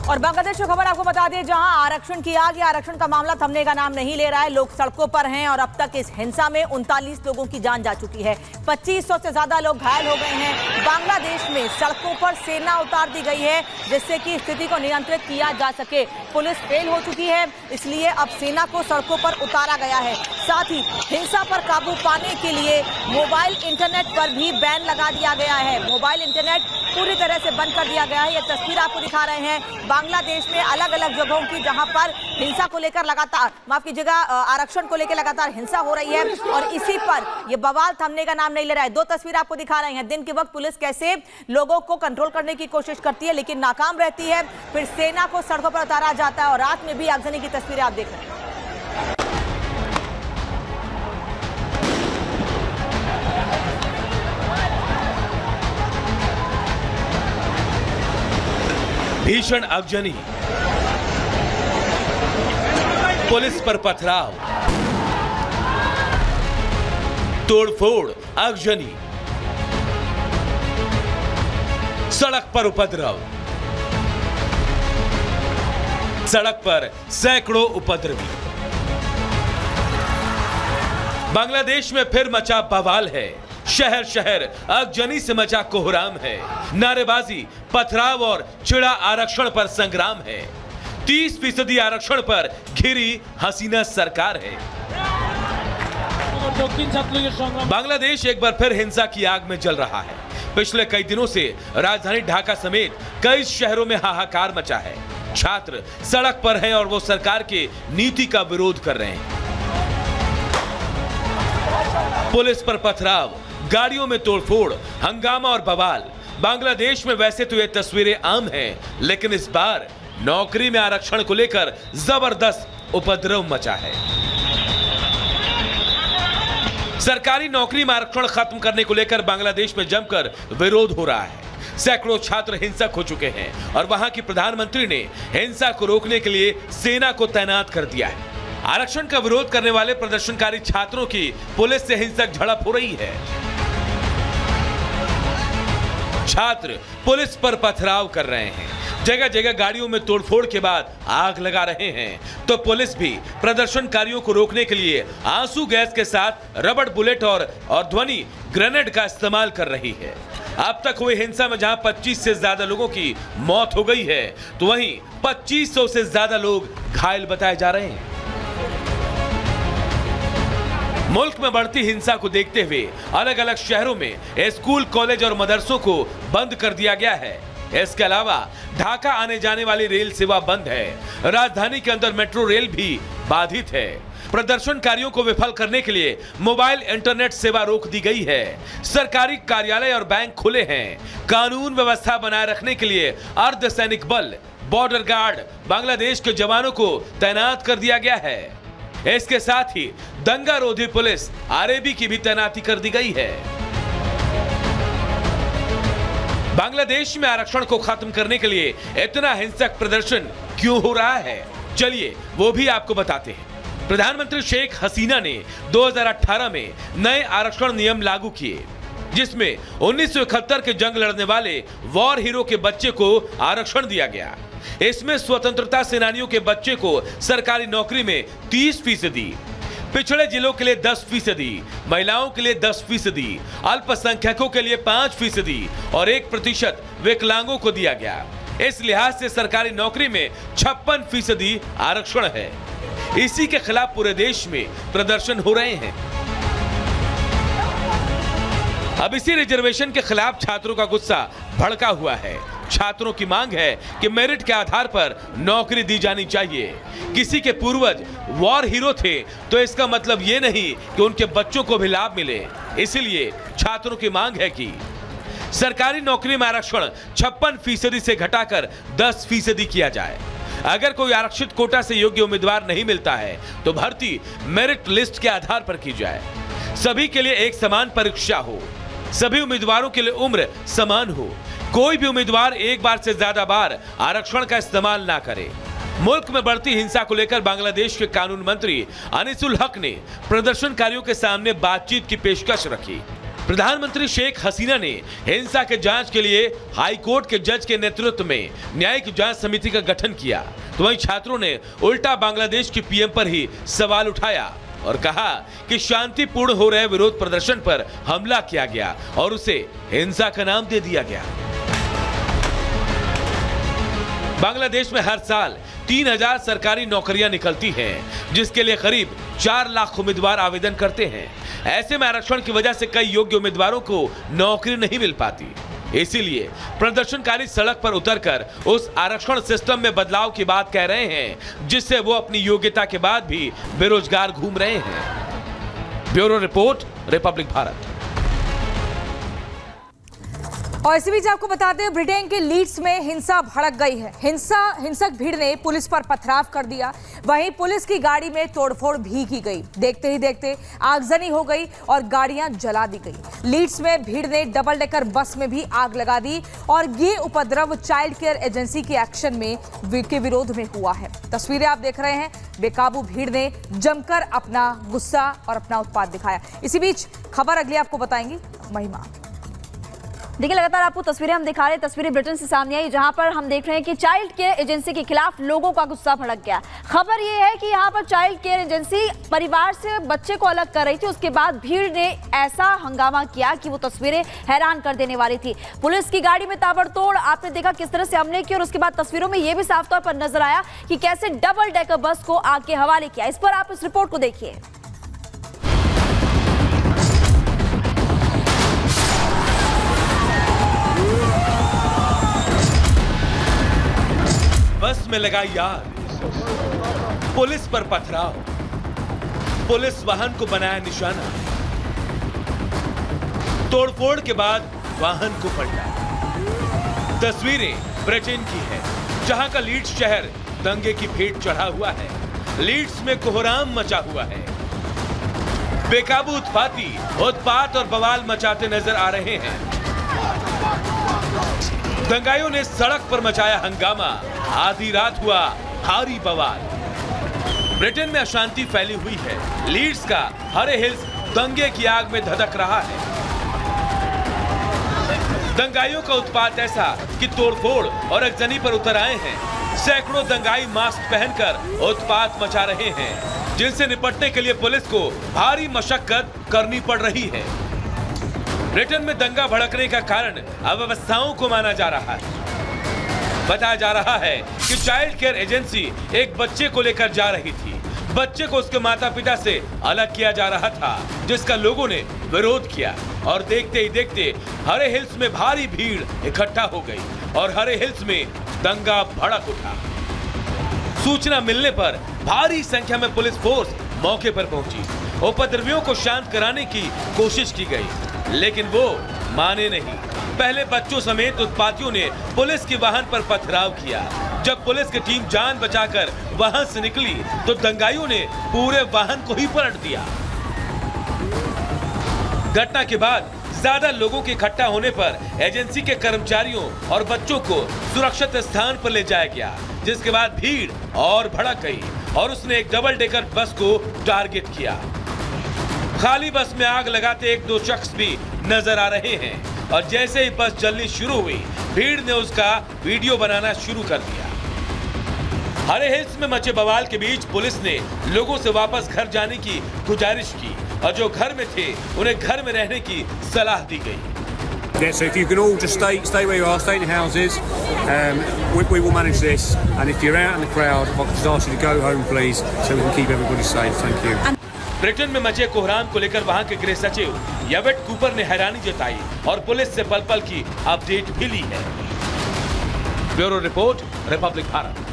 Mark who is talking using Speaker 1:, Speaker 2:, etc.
Speaker 1: और बांग्लादेश की खबर आपको बता दें, जहां आरक्षण की आग या आरक्षण का मामला थमने का नाम नहीं ले रहा है। लोग सड़कों पर हैं और अब तक इस हिंसा में 39 लोगों की जान जा चुकी है। 2500 से ज्यादा लोग घायल हो गए हैं। बांग्लादेश में सड़कों पर सेना उतार दी गई है जिससे कि स्थिति को नियंत्रित किया जा सके। पुलिस फेल हो चुकी है, इसलिए अब सेना को सड़कों पर उतारा गया है। साथ ही हिंसा पर काबू पाने के लिए मोबाइल इंटरनेट पर भी बैन लगा दिया गया है। मोबाइल इंटरनेट पूरी तरह से बंद कर दिया गया है। ये तस्वीर आपको दिखा रहे हैं बांग्लादेश में अलग अलग जगहों की, जहां पर हिंसा को लेकर लगातार, माफ कीजिएगा, आरक्षण को लेकर लगातार हिंसा हो रही है और इसी पर ये बवाल थमने का नाम नहीं ले रहा है। दो तस्वीर आपको दिखा रहे हैं। दिन के वक्त पुलिस कैसे लोगों को कंट्रोल करने की कोशिश करती है लेकिन नाकाम रहती है, फिर सेना को सड़कों पर उतारा जाता है और रात में भी आगजनी की तस्वीरें आप देख रहे हैं।
Speaker 2: भीषण आगजनी, पुलिस पर पथराव, तोड़फोड़, आगजनी, सड़क पर उपद्रव, सड़क पर सैकड़ों उपद्रवी। बांग्लादेश में फिर मचा बवाल है। शहर शहर आगजनी से मचा कोहराम है। नारेबाजी, पथराव और चिड़ा आरक्षण पर संग्राम है। 30% आरक्षण पर घिरी हसीना सरकार है। बांग्लादेश एक बार फिर हिंसा की आग में जल रहा है। पिछले कई दिनों से राजधानी ढाका समेत कई शहरों में हाहाकार मचा है। छात्र सड़क पर हैं और वो सरकार की नीति का विरोध कर रहे हैं। पुलिस पर पथराव, गाड़ियों में तोड़फोड़, हंगामा और बवाल। बांग्लादेश में वैसे तो ये तस्वीरें आम हैं, लेकिन इस बार नौकरी में आरक्षण को लेकर जबरदस्त उपद्रव मचा है। सरकारी नौकरी में आरक्षण खत्म करने को लेकर बांग्लादेश में जमकर विरोध हो रहा है। सैकड़ों छात्र हिंसक हो चुके हैं और वहां की प्रधानमंत्री ने हिंसा को रोकने के लिए सेना को तैनात कर दिया है। आरक्षण का विरोध करने वाले प्रदर्शनकारी छात्रों की पुलिस से हिंसक झड़प हो रही है। छात्र पुलिस पर पथराव कर रहे हैं, जगह जगह गाड़ियों में तोड़फोड़ के बाद आग लगा रहे हैं, तो पुलिस भी प्रदर्शनकारियों को रोकने के लिए आंसू गैस के साथ रबड़ बुलेट और ध्वनि ग्रेनेड का इस्तेमाल कर रही है। अब तक हुई हिंसा में जहां 25 से ज्यादा लोगों की मौत हो गई है, तो वहीं 2500 से ज्यादा लोग घायल बताए जा रहे हैं। मुल्क में बढ़ती हिंसा को देखते हुए अलग अलग शहरों में स्कूल, कॉलेज और मदरसों को बंद कर दिया गया है। इसके अलावा ढाका आने जाने वाली रेल सेवा बंद है। राजधानी के अंदर मेट्रो रेल भी बाधित है। प्रदर्शनकारियों को विफल करने के लिए मोबाइल इंटरनेट सेवा रोक दी गई है। सरकारी कार्यालय और बैंक खुले हैं। कानून व्यवस्था बनाए रखने के लिए अर्धसैनिक बल, बॉर्डर गार्ड, बांग्लादेश के जवानों को तैनात कर दिया गया है। इसके साथ ही दंगा रोधी पुलिस आरएबी की भी तैनाती कर दी गई है। बांग्लादेश में आरक्षण को खत्म करने के लिए इतना हिंसक प्रदर्शन क्यों हो रहा है, चलिए वो भी आपको बताते हैं। प्रधानमंत्री शेख हसीना ने 2018 में नए आरक्षण नियम लागू किए, जिसमें 1971 के जंग लड़ने वाले वॉर हीरो के बच्चे को आरक्षण दिया गया। इसमें स्वतंत्रता सेनानियों के बच्चे को सरकारी नौकरी में 30%, पिछड़े जिलों के लिए 10%, महिलाओं के लिए 10%, अल्पसंख्यकों के लिए 5% और 1% विकलांगों को दिया गया। इस लिहाज से सरकारी नौकरी में 56% आरक्षण है। इसी के खिलाफ पूरे देश में प्रदर्शन हो रहे हैं। अब इसी रिजर्वेशन के खिलाफ छात्रों का गुस्सा भड़का हुआ है। छात्रों की मांग है कि मेरिट के आधार पर नौकरी दी जानी चाहिए। किसी के पूर्वज वॉर हीरो थे तो इसका मतलब ये नहीं कि उनके बच्चों को भी लाभ मिले। इसीलिए छात्रों की मांग है कि सरकारी नौकरी में आरक्षण 56% से घटाकर 10% किया जाए। अगर कोई आरक्षित कोटा से योग्य उम्मीदवार नहीं मिलता है तो भर्ती मेरिट लिस्ट के आधार पर की जाए। सभी के लिए एक समान परीक्षा हो। सभी उम्मीदवारों के लिए उम्र समान हो। कोई भी उम्मीदवार एक बार से ज्यादा बार आरक्षण का इस्तेमाल ना करे। मुल्क में बढ़ती हिंसा को लेकर बांग्लादेश के कानून मंत्री अनिसुल हक ने प्रदर्शनकारियों के सामने बातचीत की पेशकश रखी। प्रधानमंत्री शेख हसीना ने हिंसा के जांच के लिए हाई कोर्ट के जज के नेतृत्व में न्यायिक जांच समिति का गठन किया, तो वहीं छात्रों ने उल्टा बांग्लादेश की पीएम पर ही सवाल उठाया और कहा कि शांतिपूर्ण हो रहे विरोध प्रदर्शन पर हमला किया गया और उसे हिंसा का नाम दे दिया गया। बांग्लादेश में हर साल 3000 सरकारी नौकरियां निकलती हैं, जिसके लिए करीब 4 लाख उम्मीदवार आवेदन करते हैं। ऐसे में आरक्षण की वजह से कई योग्य उम्मीदवारों को नौकरी नहीं मिल पाती। इसीलिए प्रदर्शनकारी सड़क पर उतरकर उस आरक्षण सिस्टम में बदलाव की बात कह रहे हैं, जिससे वो अपनी योग्यता के बाद भी बेरोजगार घूम रहे हैं। Bureau report, Republic Bharat.
Speaker 1: और इसी बीच आपको बता दें, ब्रिटेन के लीड्स में हिंसा भड़क गई है। हिंसक भीड़ ने पुलिस पर पथराव कर दिया, वहीं पुलिस की गाड़ी में तोड़फोड़ भी की गई। देखते ही देखते आगजनी हो गई और गाड़ियां जला दी गई। लीड्स में भीड़ ने डबल डेकर बस में भी आग लगा दी और ये उपद्रव चाइल्ड केयर एजेंसी के एक्शन में के विरोध में हुआ है। तस्वीरें आप देख रहे हैं, बेकाबू भीड़ ने जमकर अपना गुस्सा और अपना उत्पाद दिखाया। इसी बीच खबर अगली आपको बताएंगी महिमा।
Speaker 3: देखिए, लगातार आपको तस्वीरें हम दिखा रहे हैं। तस्वीरें ब्रिटेन से सामने आई, जहां पर हम देख रहे हैं कि चाइल्ड केयर एजेंसी के खिलाफ लोगों का गुस्सा भड़क गया। खबर यह है कि यहां पर चाइल्ड केयर एजेंसी परिवार से बच्चे को अलग कर रही थी। उसके बाद भीड़ ने ऐसा हंगामा किया कि वो तस्वीरें हैरान कर देने वाली थी। पुलिस की गाड़ी में ताबड़तोड़ आपने देखा किस तरह से हमले किए और उसके बाद तस्वीरों में यह भी साफ तौर पर नजर आया कि कैसे डबल डेकर बस को आग के हवाले किया। इस पर आप इस रिपोर्ट को देखिए।
Speaker 2: बस में लगाई आग, पुलिस पर पथराव, पुलिस वाहन को बनाया निशाना, तोड़फोड़ के बाद वाहन को पलटा। तस्वीरें ब्रिटेन की है, जहां का लीड्स शहर दंगे की भेंट चढ़ा हुआ है। लीड्स में कोहराम मचा हुआ है। बेकाबू उत्पाती उत्पात और बवाल मचाते नजर आ रहे हैं। दंगाइयों ने सड़क पर मचाया हंगामा। आधी रात हुआ भारी बवाल। ब्रिटेन में अशांति फैली हुई है। लीड्स का हरे हिल्स दंगे की आग में धधक रहा है। दंगाइयों का उत्पात ऐसा कि तोड़फोड़ और अगजनी पर उतर आए हैं। सैकड़ों दंगाई मास्क पहनकर उत्पात मचा रहे हैं, जिनसे निपटने के लिए पुलिस को भारी मशक्कत करनी पड़ रही है। ब्रिटेन में दंगा भड़कने का कारण अव्यवस्थाओं को माना जा रहा है। बताया जा रहा है कि चाइल्ड केयर एजेंसी एक बच्चे को लेकर जा रही थी। बच्चे को उसके माता पिता से अलग किया जा रहा था, जिसका लोगों ने विरोध किया और देखते ही देखते हरे हिल्स में भारी भीड़ इकट्ठा हो गई और हरे हिल्स में दंगा भड़क उठा। सूचना मिलने पर भारी संख्या में पुलिस फोर्स मौके पर पहुंची। उपद्रवियों को शांत कराने की कोशिश की गई, लेकिन वो माने नहीं। पहले बच्चों समेत उत्पातियों ने पुलिस के वाहन पर पथराव किया। जब पुलिस की टीम जान बचाकर वहां से निकली तो दंगाइयों ने पूरे वाहन को ही पलट दिया। घटना के बाद ज्यादा लोगों के इकट्ठा होने पर एजेंसी के कर्मचारियों और बच्चों को सुरक्षित स्थान पर ले जाया गया, जिसके बाद भीड़ और भड़क गई और उसने एक डबल डेकर बस को टारगेट किया। खाली बस में आग लगाते 1-2 शख्स भी नजर आ रहे हैं और जैसे ही बस जलनी शुरू हुई, भीड़ ने उसका वीडियो बनाना शुरू कर दिया। हरे हिल्स में मचे बवाल के बीच पुलिस ने लोगों से वापस घर जाने की गुजारिश की और जो घर में थे उन्हें घर में रहने की सलाह दी गई।
Speaker 4: Yeah, so if you can all just stay where you are, stay in your houses. We will manage this. And if you're out in the crowd, I'll just ask you to go home, please, so we can keep everybody safe. Thank you.
Speaker 2: Britain में मचे कोहराम को लेकर वहां के गृह सचिव Yvette Cooper ने हैरानी जताई और पुलिस से पल पल की अपडेट भी ली है। Bureau report, Republic Bharat.